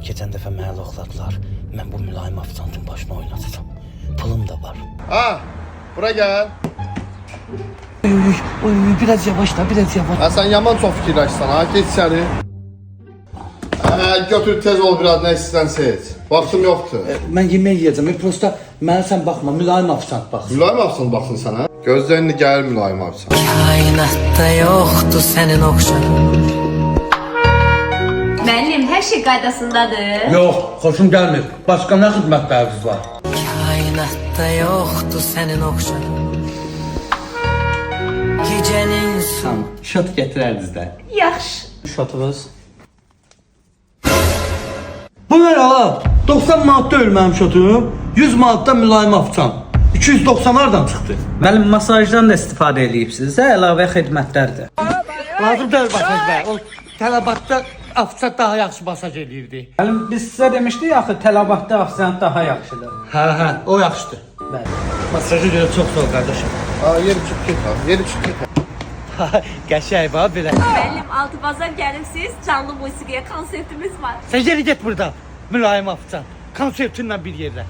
Geçen dəfə məni oxladılar. Mən bu mülayim afisantın başına oynatacağım. Pulum da var. Ha, bura gel. Oy, biraz yavaş da, biraz yavaş. Ha, sen yaman çok fikirləşsən, ha, geç içeri. Götür tez ol biraz, ne istəyirsən seç. Vaxtım yoxdur. Mən yemək yeyəcəm. Prosta mənə sən baxma, mülayim afisant bax. Mülayim afisant baxsın sənə. Gözlərini gəlir mülayim afisant. Kainatta yoktu senin oxşarın. Müəllim, hər şey qaydasındadır. Yox, xoşum gəlmir. Başqa nə xidmətləriniz var? Kainatta yoktu senin oxşarın. Gecenin son. Şot gətirərdiniz də. Yaxşı. Şotunuz. Bu nə ya? 90 manat deyil mənim şotum. 100 manatdan mülayim afisant. 290 hardan çıxdı? Müəllim, masajdan da istifadə edibsiniz, əlavə xidmətlərdir. Lazım deyil masaj bə. O tələbatda afisant daha yaxşı masaj eləyirdi. Müəllim, biz sizə demişdik axı, tələbatda afisant daha yaxşıdır. Hə, o yaxşıdır. Bəli. Masajı görə çox sağ ol qardaşım. Ha, yeri çık git ha, yeri çık git. Qəşəng bax belə. Müəllim, altı bazar gəlibsiz, canlı musiqiyə konsertimiz var. Sən geri get buradan. Mülayim afisant. Konsertinlə bir yerdə.